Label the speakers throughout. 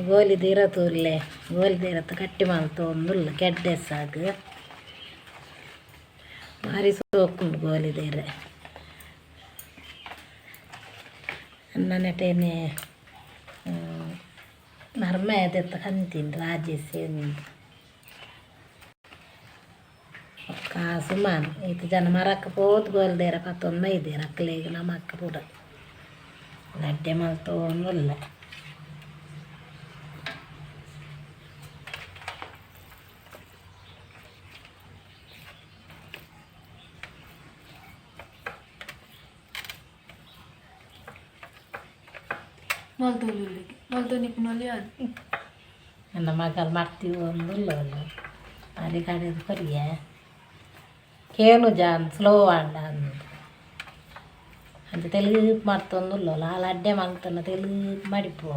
Speaker 1: ಗೋಲಿದೀರ ತೂರ್ಲೆ ಗೋಲಿದೀರತ್ತ ಕಟ್ಟಿ ಮಲ್ತೊಂದುಲ್ಲ ಕೆಡ್ಡೆ ಸಾಗ್ ಭಾರಿ ಸೋಕುಂಡು ಗೋಲಿದೀರೆ ಅನ್ನನೆಟೇನೆ ನರ್ಮಯದೆತ್ತ ಕಂತೀನಿ ರಾಜೇಸಿ ಸುಮಾನು ಈತ ಜನ ಮರಕ್ಕೆ ಪೋದು ಗೋಲ್ದೇರ ಪತ್ತೊಂದು ಮೈದೇರ ಅಕ್ಕಲೇಗ ನಮ್ಮ ಅಕ್ಕ ಪೂರ ಗಡ್ಡೆ ಮಲ್ತೊಂದುಲ್ಲ ನನ್ನ ಮಗಲ್ ಮಾಡ್ತೀವಿ ಒಂದಿಲ್ಲ ಅಲ್ಲಿ ಕಡೆದು ಕರಿಯ ಕೇನು ಜಾನ್ ಸ್ಲೋ ಆಂಡ ಅಂತ ತೆಲುಗು ಮಾಡ್ತೊಂದಿಲ್ಲ ಅಲ್ಲಿ ಅಡ್ಡೆ ಮಲ್ತನ ತೆಲುಗು ಮಡಿಪು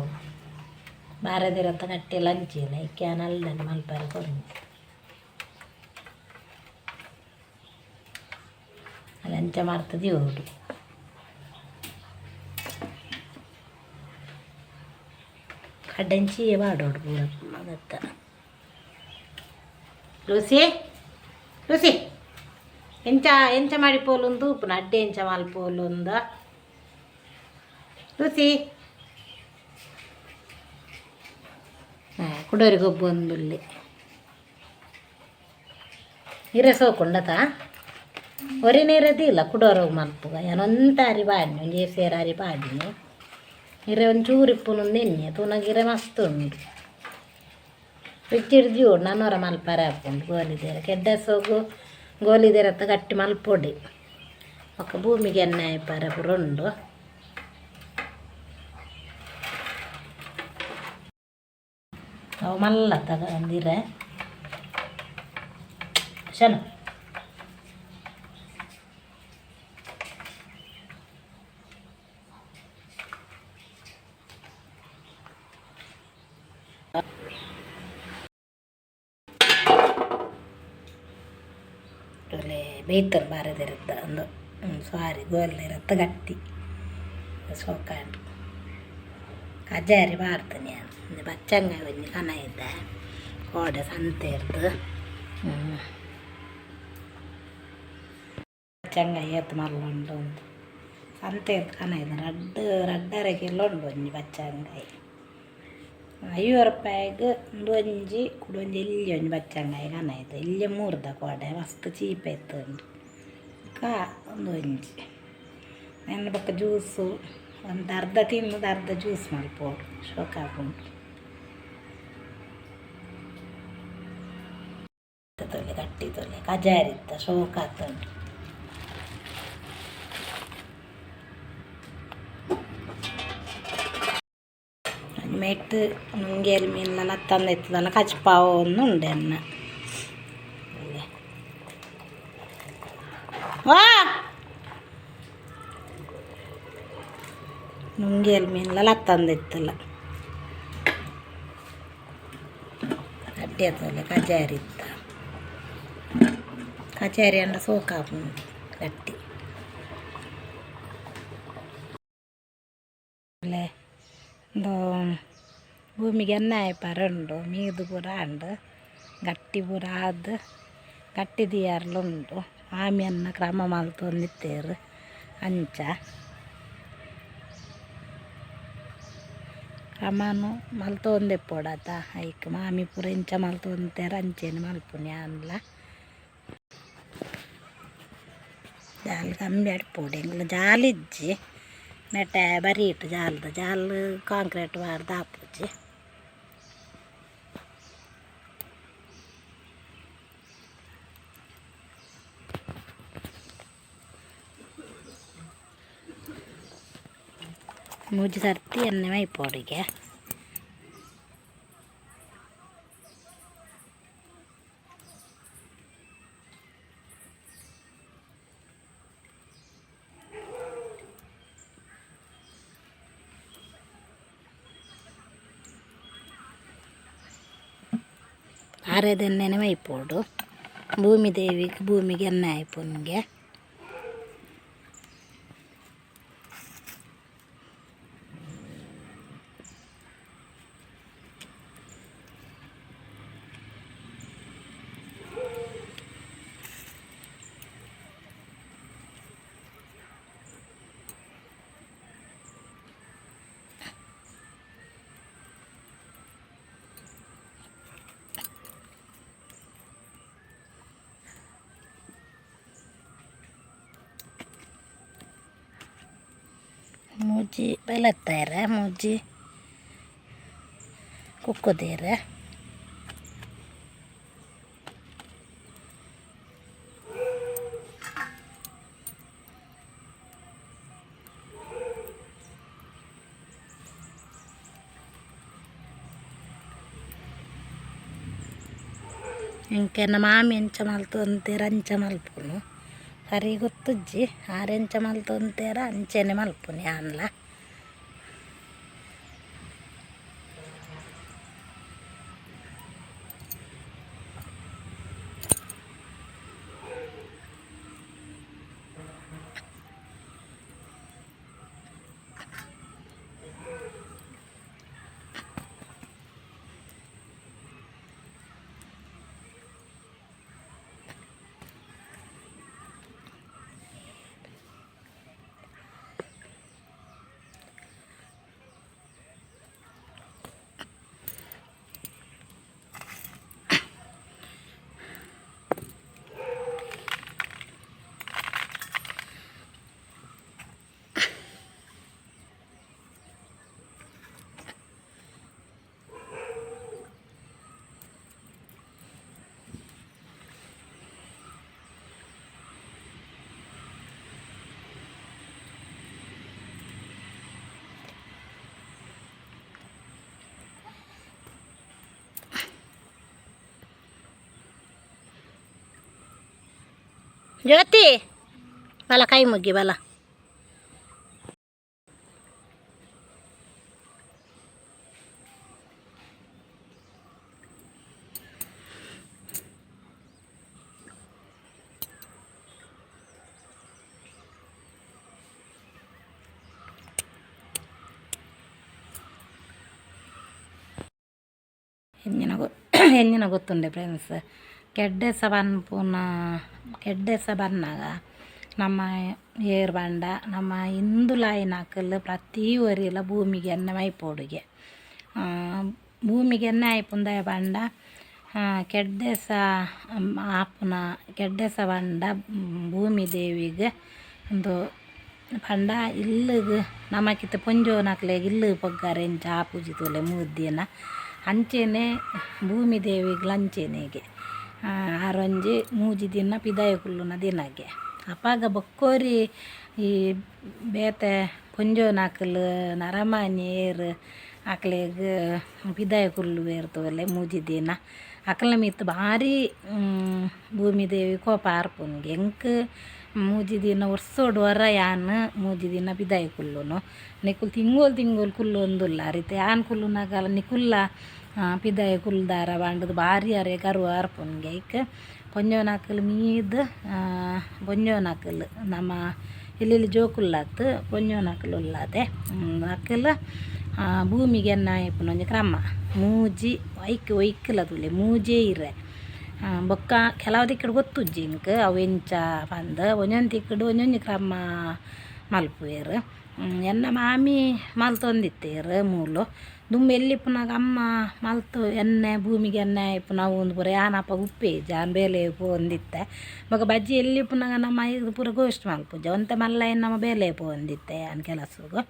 Speaker 1: ಬಾರದಿರಂತ ಕಟ್ಟಿ ಲಂಚಿನ ಇಕ್ಯಾನಲ್ಲ ಮಲ್ಪಾರ ಕೊರಿ ಲಂಚ ಮಾಡ್ತದೆ ಹೋಗಿ ಕಡ್ಡಂಚಿ ಬಾಡೋಡು ಪೂರ ಮಗತ್ತ ರುಸಿ ರುಸಿ ಎಂಚ ಮಾಡಿ ಪೋಲೊಂದು ಉಪ್ಪುನ ಅಡ್ಡೆ ಎಂಚ ಮಲ್ಪೋಲೊಂದ ರುಸಿ ಕುಡೋರಿಗೊಬ್ಬ ಒಂದುಲ್ಲಿ ಹಿರೆ ಸೋಕೊಂಡತ ಒರಿ ನೀರದಿಲ್ಲ ಕುಡೋರೋಗಿ ಮಲ್ಪುಗ ಏನೊಂದು ಅರಿ ಬಾಡಿನಿ ಒಂದು ಸೇರ ಅರಿ ಬಾಡಿನಿ ಹಿರೆ ಒಂಚೂರು ಇಪ್ಪುನು ನೆನ್ನೆ ತೂನಗಿರೆ ಮಸ್ತ್ ಉಂಟು ಬಿಚ್ಚಿಡ್ದು ಜೋಡು ನನ್ನೂರ ಮಲ್ಪಾರ ಹಾಕೊಂಡು ಗೋಲಿದೇರ ಕೆಡ್ಡ ಸೋಗು ಗೋಲಿದೇರತ್ತ ಗಟ್ಟಿ ಮಲ್ಪೊಡಿ ಒಕ್ಕ ಭೂಮಿಗೆ ಎಣ್ಣೆ ಆಯ್ಪಾರ ಪುರ ಉಂಡು ಅವು ಮಲ್ಲ ತಗೊಂಡಿರೆ ಶನ ಬೇಯ್ತಾರೆ ಬಾರದಿರುತ್ತೆ ಒಂದು ಸಾರಿ ಗೋಲ್ದಿರತ್ತ ಗಟ್ಟಿ ಸೋಕಾಂಡು ಕಜಾರಿ ಬಾರ್ತೀನಿ ನಾನು ಬಚ್ಚಂಗ ಒಂಜಿ ಕನ ಇದ್ದೆ ಕೋಡೆ ಸಂತೆ ಇರ್ದು ಬಚ್ಚಂಗ ಏತ್ ಮಲ್ಲುಂಡು ಉಂಟು ಸಂತೆ ಇರ್ದು ಕನ ಇದೆ ರಡ್ಡರೆಗೆಲ್ಲ ಉಂಡು ಒಂಜಿ ಬಚ್ಚಂಗಾಯಿ 50 ರೂಪಾಯಿಗೆ ಒಂದು ಒಂಜಿ ಕುಡೊಂಜಿ ಇಲ್ಲಿ ಒಂಜಿ ಬಚ್ಚಂಗಾಯಿ ಕನ ಆಯ್ತು ಇಲ್ಲಿ ಮೂರ್ದ ಕೋಡೆ ಮಸ್ತ್ ಚೀಪ್ ಆಯ್ತು ಉಂಡು ಒಂದು ಒಂಜಿ ನನ್ನ ಪಕ್ಕ ಜ್ಯೂಸು ಒಂದು ಅರ್ಧ ತಿನ್ನೋದು ಅರ್ಧ ಜ್ಯೂಸ್ ಮಲ್ಪೋಡು ಶೋಕ ಹಾಕೊಂಡು ತೊಲೆ ಗಟ್ಟಿ ತೊಲೆ ಕಜಾರಿತ್ತ ಶೋಕ ಹಾಕೊಂಡು ಮೆಟ್ಟು ನುಂಗೇಲಿ ಮೀನೆಲ್ಲ ತಂದಿತ್ತದಲ್ಲ ಕಚ್ಪಾವು ಒಂದು ಉಂಡೆ ಅನ್ನ ವಾ ನುಂಗೇಲಿ ಮೀನೆಲ್ಲ ತಂದಿತ್ತಲ್ಲ ಅಡ್ಡಿ ಆತಲ್ಲ ಕಜಾರಿ ಇತ್ತ ಕಜಾರಿ ಅಂಡ ಸೋಕಾಪು ಗಟ್ಟಿ ಅಲ್ಲೇ ಒಂದು ಭೂಮಿಗೆ ಎಣ್ಣೆ ಆಯ್ಪಾರ ಉಂಡು ಮೀದು ಪೂರ ಅಂಡು ಗಟ್ಟಿ ಪೂರ ಆದ ಗಟ್ಟಿ ದಿಯಾರ್ಲು ಉಂಡು ಆಮಿ ಅನ್ನ ಕ್ರಮ ಮಲ್ತೊಂದಿತ್ತೇರು ಅಂಚ ಕ್ರಮನು ಮಲ್ತೊಂದೆ ಪೋಡಾತ ಐಕ್ ಮಾಮಿ ಪೂರ ಇಂಚ ಮಲ್ತೊಂತೇರು ಅಂಚೇನು ಮಲ್ಪುನಿ ಅನ್ಲ ಜಾಲ್ ಕಮ್ಮಿ ಅಡ್ಪೋಡು ಎಂಗ್ಲ ಜಾಲಿಜ್ಜಿ ನೆಟ್ಟೆ ಬರೀ ಇಟ್ಟು ಜಾಲು ಕಾಂಕ್ರೀಟ್ ವಾರ್ದು ಹಾಪುಜಿ ಮೂಜಿ ಸರ್ತಿ ಎಣ್ಣೆ ಮೈಪೋಡಿಗೆ ಆರೇದು ಎಣ್ಣೆನೇ ಮೈಪೋಡು ಭೂಮಿ ದೇವಿಗೆ ಭೂಮಿಗೆ ಎಣ್ಣೆ ಆಯ್ಪುನ್ಗೆ ಮೂಜಿ ಬೆಳೆತ್ತಾರೆ ಮೂಜಿ ಕುಕ್ಕುದೇರೆ ಇಂಕೆ ನಮ್ಮ ಮಾಮಿ ಎಂಚ ಮಲ್ತೊಂತೀರ ಅಂಚ ಮಲ್ಪುನು ಸರಿ ಗೊತ್ತುಜ್ಜಿ ಆರೆಂಚ ಮಲ್ತೊಂತೀರ ಅಂಚೆನೆ ಮಲ್ಪುನಿ ಆನ್ಲ ಜ್ಯೋತಿ ಬಲ ಕೈ ಮುಗ್ಗಿ ಬಲ ಹೆಂಜಿನ ಗೊತ್ತುಂಡೆ ಫ್ರೆಂಡ್ಸ್ ಕೆಡ್ಡೆಸ ಬನ್ನಾಗ ನಮ್ಮ ಏರ್ ಬಂಡ ನಮ್ಮ ಹಿಂದುಲಾಯಿನಾಕಲ್ ಪ್ರತಿ ಒರಿಲ ಭೂಮಿಗೆ ಎಣ್ಣೆ ಮೈಪೋಡುಗೆ ಭೂಮಿಗೆ ಎಣ್ಣೆ ಆಯ್ಪುಂದ ಬಂಡ ಕೆಡ್ಡೆಸ ಆಪುನ ಕೆಡ್ಡೆಸ ಬಂಡ ಭೂಮಿ ದೇವಿಗೆ ಒಂದು ಪಂಡ ಇಲ್ಲಿಗೆ ನಮಕಿತ್ತ ಪೊಂಜೋನಕ್ಲೆಗೆ ಇಲ್ಲಿ ಪೊಗ್ಗಾರೆ ಎಂಚ ಆಪೂಜಿ ತೋಲೆ ಮೂದಿನ ಅಂಚೆನೆ ಭೂಮಿ ದೇವಿಗೆ ಅಂಚೆನೆಗೆ ಆರೊಂಜಿ ಮೂಜಿ ದಿನ ಪಿದಾಯ ಕುಲ್ಲುನ ದಿನಗೆ ಅಪ್ಪಾಗ ಬೊಕ್ಕೋರಿ ಈ ಬೇತೆ ಪೊಂಜೋನಾಕಲು ನರಮಾನಿ ಏರು ಆಕಲೆಗೆ ಪಿದಾಯ ಕುಲ್ಲು ಏರ್ತವಲ್ಲ ಮೂಜಿ ದಿನ ಅಕಲ ಮಿತ್ತು ಭಾರಿ ಭೂಮಿ ದೇವಿ ಕೋಪ ಆರ್ಪುನ್ಗೆ ಎಂಕ್ ಮೂಜಿ ದಿನ ವರ್ಷೋಡು ವರ ಯಾನು ಮೂಜಿ ದಿನ ಪಿದಾಯ ಕುಲ್ಲುನು ನಿಕುಲ್ ತಿಂಗೋಲ್ ಕುಲ್ಲು ಒಂದುಲ್ಲ ರೀತಿ ಯಾನ್ ಕುಲ್ಲುನಾಗಲ ನಿಕುಲ್ಲ ಪಿದಾಯ ಕುಲ್ದಾರ ಬಾಂಡದು ಭಾರಿ ಅರೆ ಕರು ಅರ್ಪುನ್ಗೆ ಇಕ್ಕ ಪೊಂಜೋನಾಕಲ್ ಮೀದು ಪೊಂಜೋನಾಕಲ್ ನಮ್ಮ ಇಲ್ಲಿ ಜೋಕುಲ್ಲಾತ್ ಪೊಂಜೋನಾಕಲ್ ಉಲ್ಲಾದೆ ಅಕ್ಕಲ್ ಭೂಮಿಗೆ ಎನ್ನ ಆಯ್ಪುನ ಒಂಜಿ ಕ್ರಮ ಮೂಜಿ ಒಯ್ಕಲ ತುಲೆ ಮೂಜೇ ಇರೆ ಬೊಕ್ಕ ಕೆಲವು ತಿಕ್ಕಡು ಗೊತ್ತುಜ್ಜಿ ಇಂಕ್ ಅವು ಎಂಚ ಪಂದ್ ಒಂದೊಂದು ತಿಕ್ಕಡು ಒಂದೊಂದು ಕ್ರಮ ಮಲ್ಪುವೆರು ಎನ್ನ ಮಾಮಿ ಮಲ್ತೊಂದಿತ್ತೇರು ಮೂಲು ದುಂಬು ಎಲ್ಲಿಪ್ಪುನಾಗ ಅಮ್ಮ ಮಲ್ತು ಎಣ್ಣೆ ಭೂಮಿಗೆ ಎಣ್ಣೆ ಆಯ್ಪುನ ಒಂದು ಪೂರ ಯಾನಪ್ಪ ಉಪ್ಪೇ ಜಾನ್ ಬೇಲೆ ಪೋಂದಿತ್ತೆ ಮಗ ಬಜ್ಜಿ ಎಲ್ಲಿಪ್ಪುನಾಗ ನಮ್ಮ ಇದು ಪೂರ ಗೋಷ್ಠಿ ಮಲ್ಪುಜ ಒಂತೆ ಮಲ್ಲ ನಮ್ಮ ಬೇಲೆ ಪೋಂದಿತ್ತೆ ಅನ್ ಕೆಲಸಗೂ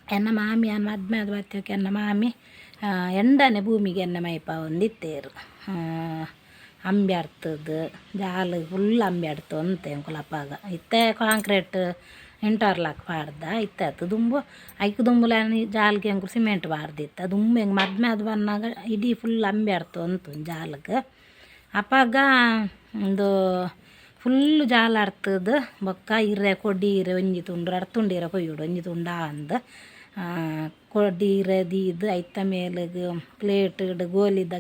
Speaker 1: ಎನ್ನ ಮಾಮಿ ಅನ್ನ ಮದ್ಮೆ ಅದು ಬರ್ತಕ್ಕೆ ಎನ್ನ ಮಾಮಿ ಎಂಡನೆ ಭೂಮಿಗೆ ಎಣ್ಣೆ ಮೈಪ ಒಂದಿತ್ತೇರು ಅಂಬೆ ಅರ್ತದ ಜಾಲು ಫುಲ್ ಅಂಬೆ ಅಡ್ತು ಅಂತೆ ಕುಲಪ್ಪಾಗ ಇತ್ತೆ ಕಾಂಕ್ರೀಟ್ ಇಂಟರ್ಲಾಕ್ ಪಾಡ್ದ ಇತ್ತಾತು ದುಂಬು ಐಕು ದುಂಬುಲ ಜಾಲ್ಗೆ ಅಂಕು ಸಿಮೆಂಟ್ ಬಾರ್ದಿತ್ತು ದುಂಬು ಹೆಂಗೆ ಮದ್ಮೆ ಅದು ಬಂದಾಗ ಇಡೀ ಫುಲ್ ಅಂಬೆ ಅಡ್ತು ಅಂತು ಜಾಲಕ್ಕೆ ಅಪ್ಪಾಗ ಒಂದು ಫುಲ್ಲು ಜಾಲ ಅರ್ತದ ಬೊಕ್ಕ ಇರೆ ಕೊಡ್ಡಿ ಇರೆ ಒಂಜಿ ತುಂಡ್ರು ಅರ್ತುಂಡಿರ ಕೊಯ್ಯುಡು ಒಂಜಿ ತುಂಡ ಅಂದು ಕೊಡ್ಡಿ ಇರೆ ದೀದು ಐತ ಮೇಲೆಗೆ ಪ್ಲೇಟ್ ಗೋಲಿದ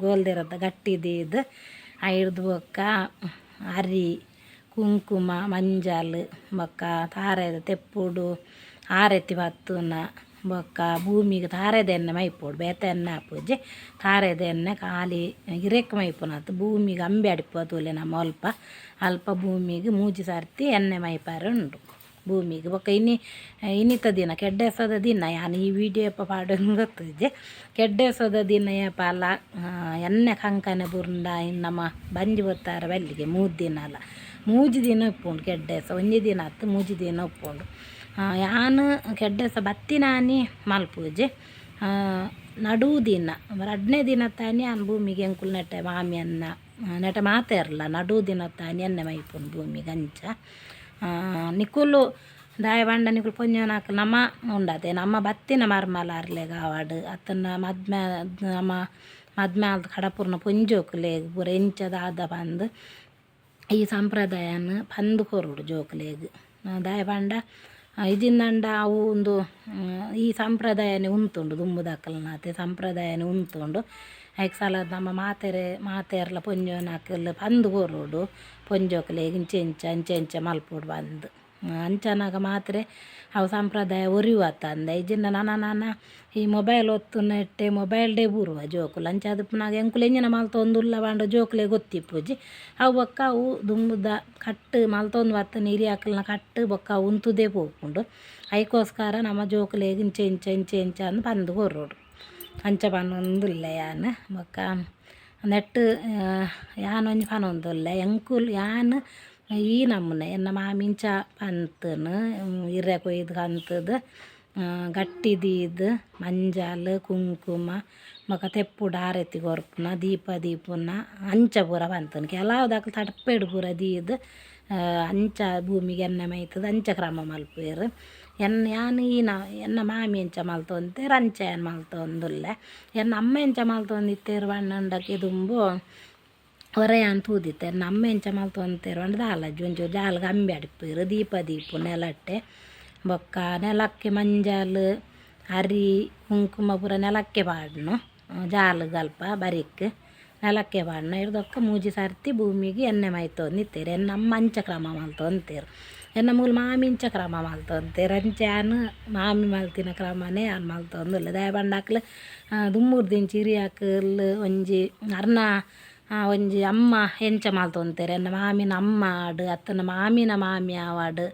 Speaker 1: ಗೋಲ್ದಿರದ ಗಟ್ಟಿದೀದು ಐಡ್ದು ಬೊಕ್ಕ ಅರಿ ಕುಂಕುಮ ಮಂಜಾಲು ಬೊಕ್ಕ ತಾರೆದ ತೆಪ್ಪುಡು ಆರೆತಿ ಬತ್ತುನ ಬೊಕ್ಕ ಭೂಮಿಗೆ ತಾರೆದ ಎಣ್ಣೆ ಮೈಪೋಡು ಬೇತ ಎಣ್ಣೆ ಹಾಪುಜಿ ತಾರೆದ ಎಣ್ಣೆ ಖಾಲಿ ಗಿರೆಕ್ ಮೈಪುನತ್ತು ಭೂಮಿಗೆ ಅಂಬೆ ಅಡಿಪೋದುಲೆ ನಮ್ಮ ಅಲ್ಪ ಭೂಮಿಗೆ ಮೂಜಿ ಸರ್ತಿ ಎಣ್ಣೆ ಮೈಪಾರೆ ಉಂಡು ಭೂಮಿಗೆ ಬೊಕ್ಕ ಇನ್ನಿತ ದಿನ ಕೆಡ್ಡೆಸದ ದಿನ ಯಾನು ಈ ವಿಡಿಯೋ ಪಾಡೋಂಗೆ ಗೊತ್ತಿದ್ದೆ ಕೆಡ್ಡೆಸದ ದಿನ ಪಾಲ ಎಣ್ಣೆ ಕಂಕನೆ ಬುರ್ಂಡ ಇನ್ನು ನಮ್ಮ ಬಂಜಿ ಬರ್ತಾರೆ ಬಲ್ಲಿಗೆ 3 ದಿನ ಅಲ್ಲ ಮೂಜಿ ದಿನ ಉಪ್ಪುಂಡು ಕೆಡ್ಡೆಸ ಒಂಜಿ ದಿನ ಹತ್ತು ಮೂಜಿ ದಿನ ಉಪ್ಪುಂಡು ಯಾನು ಕೆಡ್ಡೆಸ ಬತ್ತಿನಾನಿ ಮಲ್ಪೂಜೆ ನಡುವುದಿನ 2ನೇ ದಿನ ತಾನಿ ನಾನು ಭೂಮಿಗೆ ಎಂಕುಲು ನೆಟ್ಟೆ ಮಾಮಿಯನ್ನ ನೆಟ್ಟ ಮಾತಾರಲ್ಲ ನಡುವುದಿನ ತಾನಿ ಎಣ್ಣೆ ಮೈಪುನು ಭೂಮಿಗೆ ಅಂಚ ನಿಕುಲು ದಾಯ ಬಂಡ ನಿಕುಲು ಪೊಂಜನಾಕ ನಮ್ಮ ಉಂಡತೆ ನಮ್ಮ ಬತ್ತಿನ ಮರ್ಮಲಾರ್ಲೆಗ ಅವಾಡು ಅತ್ತನ ನಮ್ಮ ಮದ್ಮೆ ಆದ ಕಡಪುರ್ನ ಪೊಂಜೋಕುಲೇಗ್ ಪೂರ ಎಂಚದಾದ ಬಂದು ಈ ಸಂಪ್ರದಾಯನ ಪಂದು ಕೊರುಡು ಜೋಕುಲೇಗ್ ದಾಯ ಬಂಡ ಇಜಿಂದಂಡ ಅವು ಒಂದು ಈ ಸಂಪ್ರದಾಯನೇ ಉಂತುಂಡು ದುಂಬುದಾಕಲ್ನಾತೆ ಸಂಪ್ರದಾಯನೇ ಉಂತುಂಡು ಐಕ್ ಸಲ ನಮ್ಮ ಮಾತೆರ್ಲ ಪೊಂಜೋನಾಕಲ್ ಪಂದು ಕೊರುಡು ಪೊಂಜೋಕುಲೇಗ್ ಇಂಚೆಂಚ ಮಲ್ಪುಡು ಬಂದು ಅಂಚನಾಗ ಮಾತ್ರೆ ಅವು ಸಂಪ್ರದಾಯ ಒರಿವತ್ತಂದೆ ಇಜಿಂದ ನಾನ ಈ ಮೊಬೈಲ್ ಒತ್ತು ನೆಟ್ಟೆ ಮೊಬೈಲ್ ಡೇ ಬೂರುವ ಜೋಕುಲು ಅಂಚ ಅದಪ್ಪನಾಗ ಎಂಕುಲು ಎಂಜಿನ ಮಲ್ತೊಂದು ಉಲ್ಲ ಬಾಂಡ ಜೋಕುಲೆ ಗೊತ್ತಿಪ್ಪುಜಿ ಅವು ಬೊಕ್ಕ ಅವು ದುಂಬುದ ಕಟ್ಟು ಮಲ್ತೊಂದು ಬತ್ತ ನೀರಿ ಹಾಕಲ್ನ ಕಟ್ಟು ಬೊಕ್ಕ ಅವು ಉಂತುದೇ ಪೋಪುಂಡು ಐಕೋಸ್ಕರ ನಮ್ಮ ಜೋಕುಲೆಗ್ ಇಂಚೆಂಚ ಅಂದು ಪಂದು ಕೊರೋಡು ಅಂಚ ಪನ್ನೊಂದುಲ್ಲ ಯಾನು ಬೊಕ್ಕ ನೆಟ್ಟು ಯಾನೊಂಜಿ ಪನೊಂದುಲ್ಲ ಎಂಕುಲು ಯಾನು ಈ ನಮ್ಮನೆ ಎನ್ನ ಮಾಮಿಂಚ ಪಂತನು ಇರ್ರೆ ಕೊಯ್ದು ಕಂತದು ಗಟ್ಟಿದೀದು ಮಂಜಾಲು ಕುಂಕುಮ ಮಕ್ಕ ತೆಪ್ಪುಡು ಆರತಿ ಕೊರ್ಪುನ ದೀಪನ ಅಂಚ ಪೂರ ಪಂತನು ಕೆಲವುದಾಕಲು ತಡಪೆಡು ಪೂರ ದೀದು ಅಂಚ ಭೂಮಿಗೆ ಎಣ್ಣೆ ಮೈತದ ಅಂಚ ಕ್ರಮ ಮಲ್ಪೇರು ಯಾನು ಎನ್ನ ಮಾಮಿ ಎಂಚ ಮಲ್ತೊಂತೇರು ಅಂಚ ಏನು ಮಲ್ತೊಂದುಲ್ಲ ಎನ್ನ ಅಮ್ಮ ಎಂಚ ಮಲ್ತೊಂದಿತ್ತೇರು ಬಣ್ಣಂಡಕ್ಕೆ ದುಂಬು ಹೊರೆಯಾನ್ ತೂದಿತ್ತೆ ನಮ್ಮ ಎಂಚ ಮಲ್ತೊಂತೇರು ಅಂಡ್ ದಾಲಜ್ಜಿ ಒಂಚೂರು ಜಾಲ್ಗೆ ಅಂಬೆ ಅಡಿಪೇರು ದೀಪು ನೆಲಟ್ಟೆ ಬೊಕ್ಕ ನೆಲಕ್ಕೆ ಮಂಜಾಲು ಅರಿ ಕುಂಕುಮ ಪೂರ ನೆಲಕ್ಕೆ ಪಾಡ್ನು ಜಾಲುಗಲ್ಪ ಬರಿಕ್ ನೆಲಕ್ಕೆ ಪಾಡ್ನು ಇರ್ದೊಕ್ಕ ಮೂಜಿ ಸರ್ತಿ ಭೂಮಿಗೆ ಎಣ್ಣೆ ಮೈತೊಂದಿತ್ತೇರು ಎನ್ನ ಅಮ್ಮ ಅಂಚ ಕ್ರಮ ಮಲ್ತೊಂತೇರು ಎನ್ನ ಮೂಲ ಮಾಮಿಂಚ ಕ್ರಮ ಮಲ್ತೊಂತೇರು ಅಂಚ ಯಾನು ಮಾಮಿ ಮಲ್ತಿನ ಕ್ರಮನೇ ಯಾನು ಮಲ್ತೊಂದುಲ್ಲ ದಯ ಬಂಡಾಕ್ಲು ದುಮ್ಮೂರು ದಿಂಚಿ ಹಿರಿಯಾಕಲ್ ಒಂಜಿ ಅರ್ನ ಒಂಜಿ ಅಮ್ಮ ಎಂಚ ಮಲ್ತೊಂತೇರು ಎನ್ನ ಮಾಮಿನ ಅಮ್ಮ ಆಡು ಅತ್ತನ ಮಾಮಿನ ಮಾಮಿ ಆವಾಡು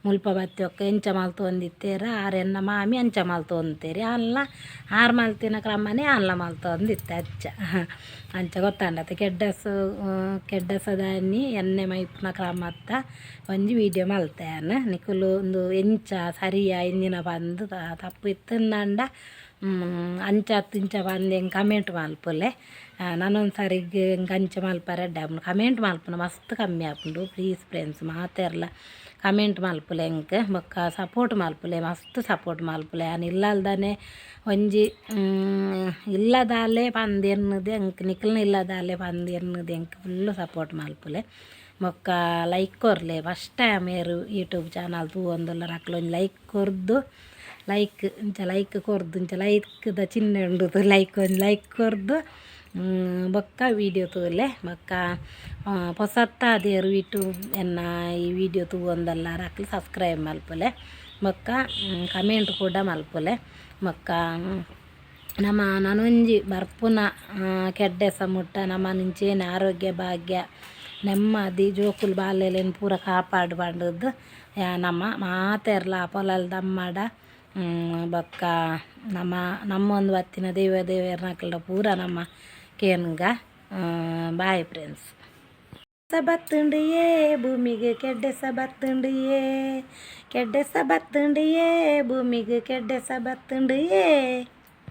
Speaker 1: ಮುಲ್ಪ ಬತ್ತಿ ಒಕ್ಕ ಎಂಚ ಮಲ್ತೊಂದಿತ್ತೇರು ಎನ್ನ ಮಾಮಿ ಅಂಚ ಮಲ್ತೊಂತೇರಿ ಅಲ್ಲ ಆರು ಮಲ್ತಿನ ಕ್ರಮನೇ ಅಲ್ಲ ಮಲ್ತೊಂದಿತ್ತೆ ಅಂಚ ಗೊತ್ತಾಂಡತ್ತೆ ಕೆಡ್ಡಸದಾನಿ ಎಣ್ಣೆ ಮೈಪುನ ಕ್ರಮತ್ತ ಒಂಜಿ ವೀಡಿಯೋ ಮಲ್ತಾಯನು ನಿಕುಲು ಒಂದು ಎಂಚ ಸರಿಯ ಇಂಜಿನ ಬಂದು ತಪ್ಪು ಇತ್ತಂಡ ಅಂಚ ಇಂಚ ಬಂದು ಹೆಂಗೆ ಕಮೆಂಟ್ ಮಲ್ಪುಲೆ ನಾನೊಂದು ಸಾರಿಗೆ ಹೆಂಗೆ ಅಂಚ ಮಲ್ಪರೆ ಕಮೆಂಟ್ ಮಲ್ಪುನ ಮಸ್ತ್ ಕಮ್ಮಿ ಆಪುಂಡು ಪ್ಲೀಸ್ ಫ್ರೆಂಡ್ಸ್ ಮಾತೆರ್ಲ ಕಮೆಂಟ್ ಮಲ್ಪುಲೆ ಹೆಂಗೆ ಬೊಕ್ಕ ಸಪೋರ್ಟ್ ಮಲ್ಪುಲೆ ಮಸ್ತ್ ಸಪೋರ್ಟ್ ಮಲ್ಪುಲೆ ನಾನು ಇಲ್ಲಲ್ದಾನೆ ಒಂಜಿ ಇಲ್ಲದಾಲೆ ಪಂದು ಎನ್ನುದು ಹೆಂಗೆ ನಿಖಲ್ನ ಇಲ್ಲದಾಲೆ ಪಂದು ಎನ್ನುದು ಹೆಂಗೆ ಫುಲ್ಲು ಸಪೋರ್ಟ್ ಮಲ್ಪುಲೆ ಬೊಕ್ಕ ಲೈಕ್ ಕೊರ್ಲೆ ಫಸ್ಟ್ ಟೈಮ್ ಏರು ಯೂಟ್ಯೂಬ್ ಚಾನಲ್ ತೂವೊಂದುಲ್ಲ ರಕ್ಲು ಒಂದು ಲೈಕ್ ಕೊರ್ದು ಲೈಕ್ ಕೊರ್ದು ಇಂಚ ಲೈಕ್ದ ಚಿಹ್ನೆ ಉಂಡುದು ಒಂದು ಲೈಕ್ ಕೊರ್ದು ಬೊಕ್ಕ ವೀಡಿಯೋ ತೂಲೆ ಬೊಕ್ಕ ಪೊಸತ್ತಾದೇರು ಯೂಟ್ಯೂಬ್ ಎನ್ನ ಈ ವಿಡಿಯೋ ತೂವೊಂದಲ್ಲ ರಕ್ಲು ಸಬ್ಸ್ಕ್ರೈಬ್ ಮಲ್ಪುಲೆ ಬೊಕ್ಕ ಕಮೆಂಟ್ ಕೂಡ ಮಲ್ಪುಲೆ ಬೊಕ್ಕ ನಾನೊಂಜಿ ಬರ್ಪುನ ಕೆಡ್ಡೆಸ ಮುಟ್ಟ ನಮ್ಮ ನಿಂಚೇನು ಆರೋಗ್ಯ ಭಾಗ್ಯ ನೆಮ್ಮದಿ ಜೋಕುಲು ಬಾಲ್ಯಲೇನು ಪೂರ ಕಾಪಾಡು ಬಂಡದ್ದು ನಮ್ಮ ಮಾತೆರ್ಲ ಪೊಲಲ್ ದಮ್ಮಡ ಬೊಕ್ಕ ನಮ್ಮೊಂದು ಹೊತ್ತಿನ ದೇವರ್ನಕಲ್ಡ ಪೂರ ನಮ್ಮ ಕೇನ್ಗ ಬಾಯ್ ಫ್ರೆಂಡ್ಸ್ ಬತ್ತುಂಡಿಯೇ ಭೂಮಿಗೆ ಕೆಡ್ಡೆಸ ಬತ್ತುಂಡಿಯೇ ಕೆಡ್ಡೆಸ ಬತ್ತುಂಡಿಯೇ ಭೂಮಿಗೆ ಕೆಡ್ಡೆಸ ಬತ್ತುಂಡಿಯೇ